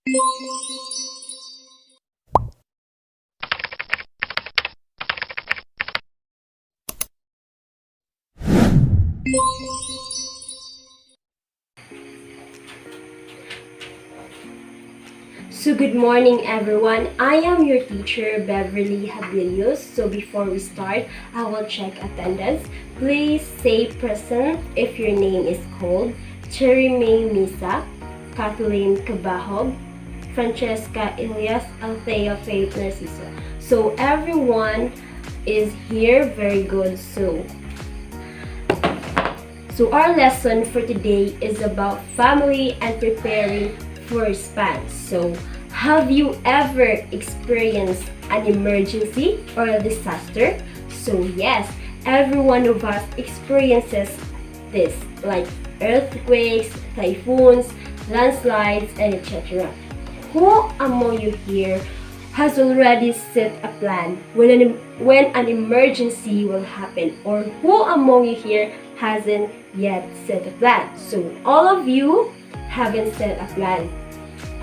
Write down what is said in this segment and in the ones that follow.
So good morning everyone. I am your teacher Beverly Jabillo. So before we start, I will check attendance. Please say present if your name is called. Cherry May Misa, Kathleen Cabahog, Francesca Elias, Althea Faith Narciso. So everyone is here. Very good. So our lesson for today is about family and preparing for response. So have you ever experienced an emergency or a disaster? So yes, every one of us experiences this, like earthquakes, typhoons, landslides, and etc. Who among you here has already set a plan when an emergency will happen, or who among you here hasn't yet set a plan? So all of you haven't set a plan.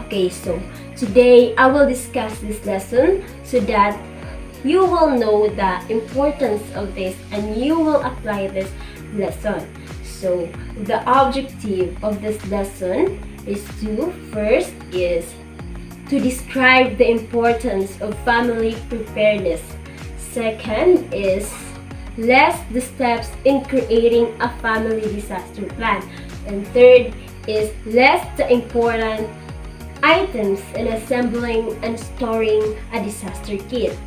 Okay, so today I will discuss this lesson so that you will know the importance of this and you will apply this lesson. So the objective of this lesson is to describe the importance of family preparedness. Second is list the steps in creating a family disaster plan. And third is list the important items in assembling and storing a disaster kit.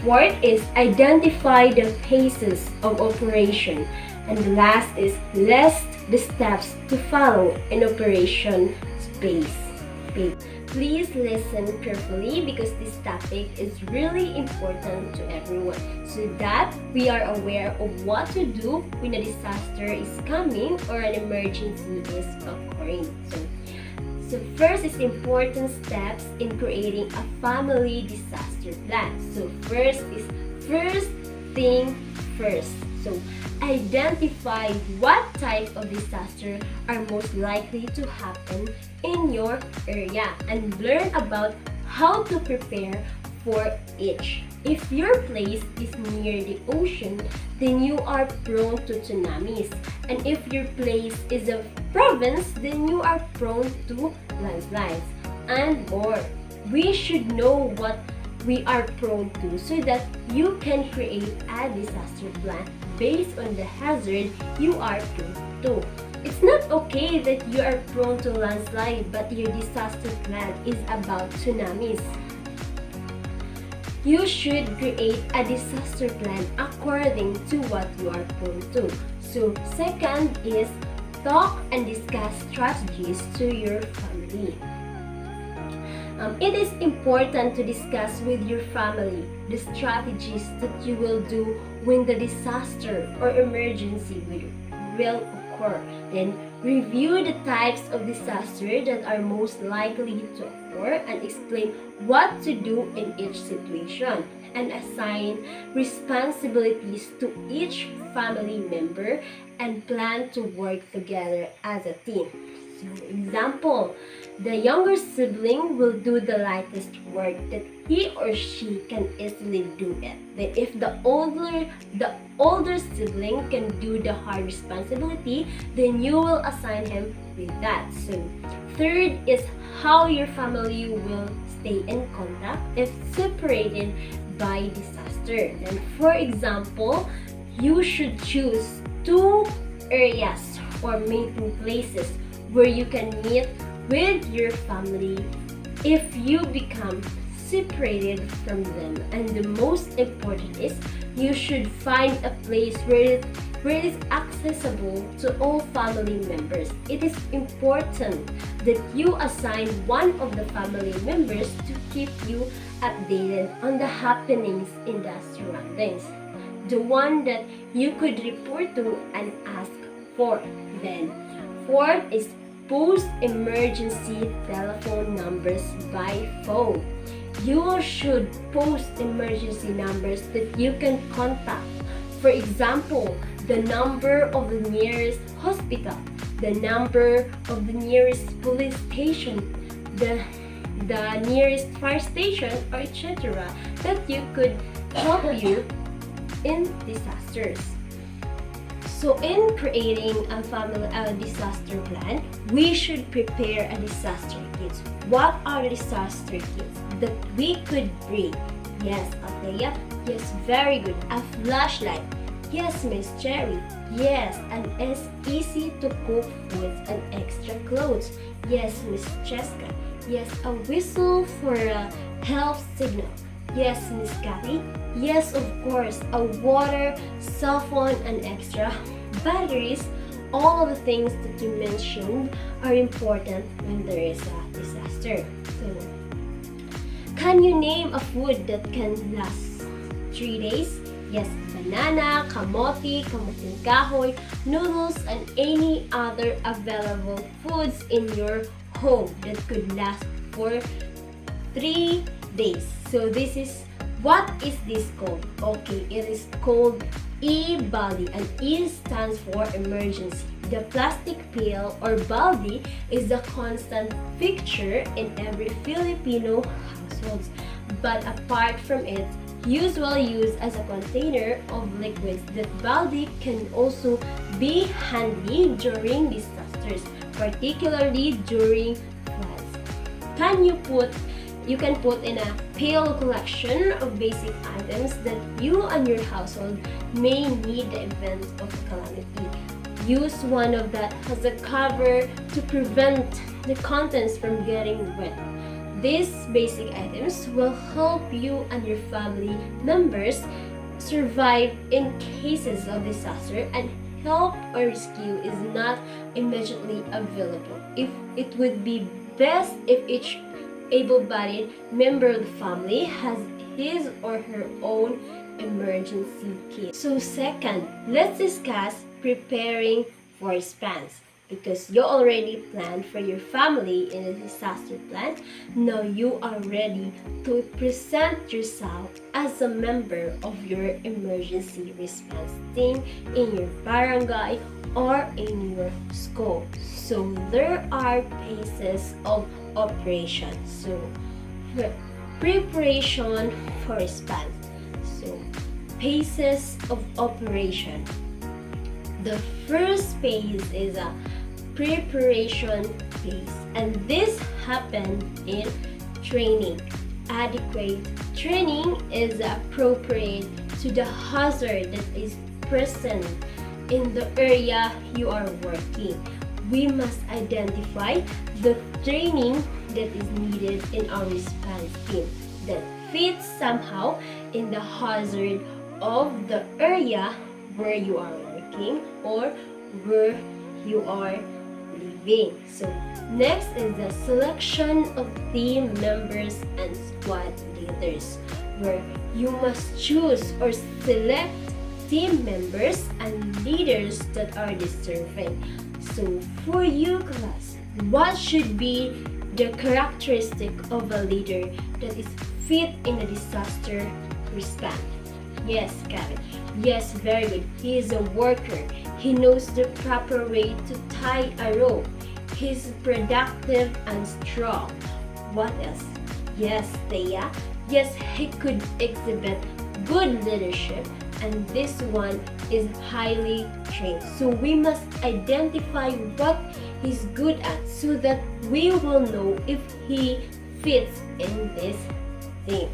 Fourth is identify the phases of operation. And the last is list the steps to follow in operation space. Please listen carefully because this topic is really important to everyone so that we are aware of what to do when a disaster is coming or an emergency is occurring. So first is important steps in creating a family disaster plan. So first thing first. So identify what type of disaster are most likely to happen in your area and learn about how to prepare for each. If your place is near the ocean, then you are prone to tsunamis. And if your place is a province, then you are prone to landslides and more. We should know what we are prone to so that you can create a disaster plan based on the hazard you are prone to. It's not okay that you are prone to landslide but your disaster plan is about tsunamis. You should create a disaster plan according to what you are prone to. So second is talk and discuss strategies to your family. It is important to discuss with your family the strategies that you will do when the disaster or emergency will occur. Then review the types of disaster that are most likely to occur and explain what to do in each situation and assign responsibilities to each family member and plan to work together as a team. So, example, the younger sibling will do the lightest work that he or she can easily do it. Then if the older sibling can do the hard responsibility, then you will assign him with that. So third is how your family will stay in contact if separated by disaster. And for example, you should choose 2 areas or meeting places where you can meet with your family if you become separated from them. And the most important is you should find a place where it is accessible to all family members. It is important that you assign one of the family members to keep you updated on the happenings in the surroundings, the one that you could report to and ask for. Then fourth is post emergency telephone numbers by phone. You should post emergency numbers that you can contact. For example, the number of the nearest hospital, the number of the nearest police station, the the nearest fire station, or etc. that you could help you in disasters. So in creating a disaster plan, we should prepare a disaster kit. What are the disaster kits that we could bring? Yes, Althea. Yes, very good. A flashlight. Yes, Miss Cherry. Yes, and it's easy to cook foods and extra clothes. Yes, Miss Cheska. Yes, a whistle for a health signal. Yes, Miss Kathy. Yes, of course, a water, cell phone, and extra batteries. All of the things that you mentioned are important when there is a disaster. So, can you name a food that can last 3 days? Yes, banana, kamote, kamuting kahoy, noodles, and any other available foods in your home that could last for 3 days. So this is, what is this called? Okay, it is called e-baldi, and E stands for emergency. The plastic pail or baldi is a constant fixture in every Filipino household. But apart from it, usually used as a container of liquids, that baldi can also be handy during disasters, particularly during floods. You can put in a pail collection of basic items that you and your household may need the event of a calamity. Use one of that as a cover to prevent the contents from getting wet. These basic items will help you and your family members survive in cases of disaster, and help or rescue is not immediately available. It would be best if each able-bodied member of the family has his or her own emergency kit. So second, let's discuss preparing for spans. Because you already planned for your family in a disaster plan, now you are ready to present yourself as a member of your emergency response team in your barangay or in your school. So there are phases of operation. So preparation for response. So phases of operation. The first phase is a preparation phase, and this happened in training. Adequate training is appropriate to the hazard that is present in the area you are working. We must identify the training that is needed in our response team that fits somehow in the hazard of the area where you are working or where you are living. So next is the selection of team members and squad leaders, where you must choose or select team members and leaders that are deserving. So for you, class, what should be the characteristic of a leader that is fit in a disaster response? Yes, Kevin. Yes, very good. He is a worker. He knows the proper way to tie a rope. He's productive and strong. What else? Yes, Thea. Yes, he could exhibit good leadership, and this one is highly trained. So we must identify what he's good at so that we will know if he fits in this thing.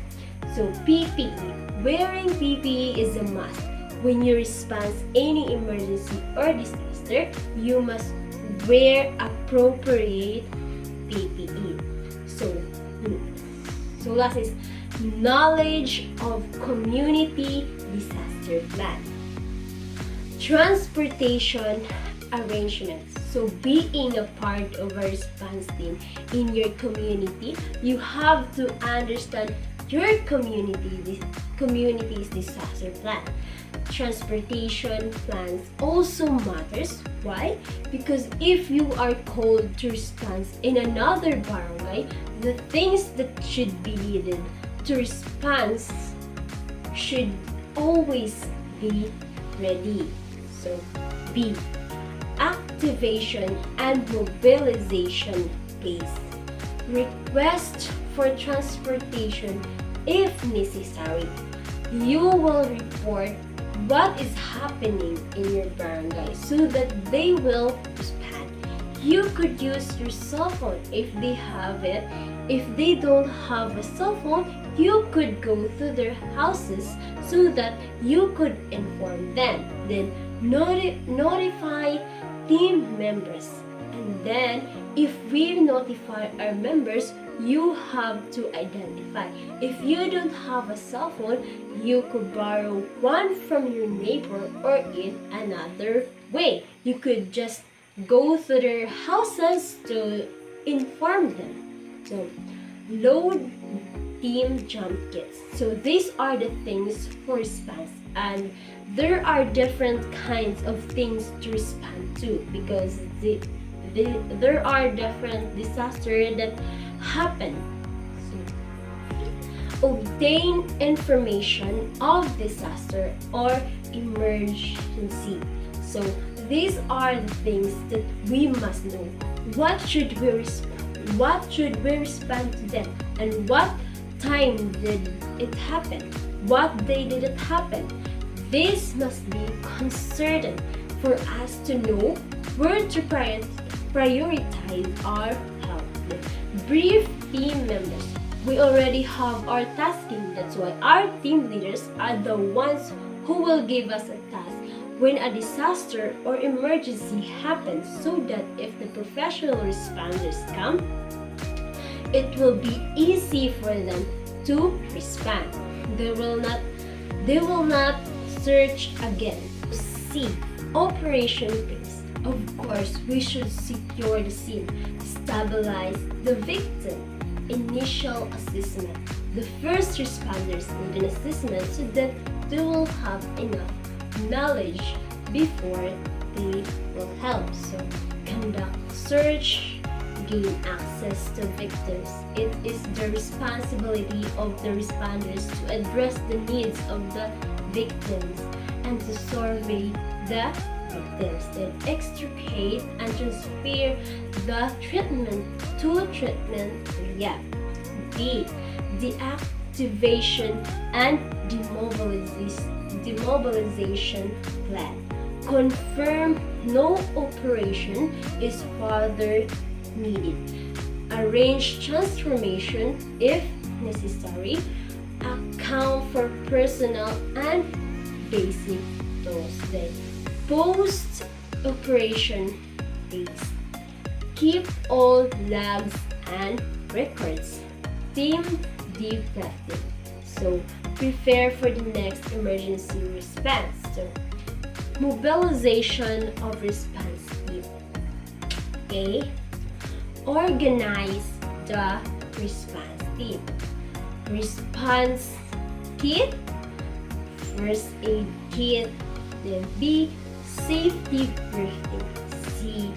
So PPE. Wearing PPE is a must. When you respond any emergency or disaster, you must wear appropriate PPE. So last is knowledge of community disaster plan. Transportation arrangements. So being a part of a response team in your community, you have to understand your community's disaster plan. Transportation plans also matters. Why? Because if you are called to respond in another barangay, the things that should be needed to respond should always be ready. So B, activation and mobilization phase. Request for transportation if necessary. You will report what is happening in your barangay so that they will respond. You could use your cell phone if they have it. If they don't have a cell phone, you could go to their houses so that you could inform them. Then notify team members. And then if we notify our members, you have to identify. If you don't have a cell phone, you could borrow one from your neighbor, or in another way, you could just go to their houses to inform them. So, load team jump kits. So these are the things for response, and there are different kinds of things to respond to because there are different disasters that happen. So, obtain information of disaster or emergency. So these are the things that we must know. What should we respond? What should we respond to them? And what time did it happen? What day did it happen? This must be concerted for us to know where to prioritize our help. Brief team members. We already have our tasking. That's why our team leaders are the ones who will give us a task when a disaster or emergency happens, so that if the professional responders come, it will be easy for them to respond. They will not search again. C. Operation phase. Of course, we should secure the scene, stabilize the victim. Initial assessment. The first responders need an assessment so that they will have enough knowledge before they will help. So, conduct search, gain access to victims. It is the responsibility of the responders to address the needs of the victims and to survey the victims, then extricate and transfer the treatment to treatment rehab. D. Deactivation and demobilization plan. Confirm no operation is further needed. Arrange transformation if necessary. Account for personnel and basic tools. Then post-operation phase. Keep all logs and records. Team debriefing. So, prepare for the next emergency response. So, mobilization of response team. A. Organize the response team. Response kit, first aid kit, then B. Safety briefing. C.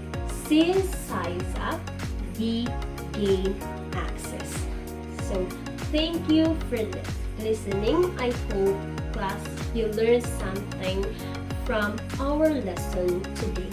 Size up. D. Gain access. So, thank you for listening. I hope, class, you learned something from our lesson today.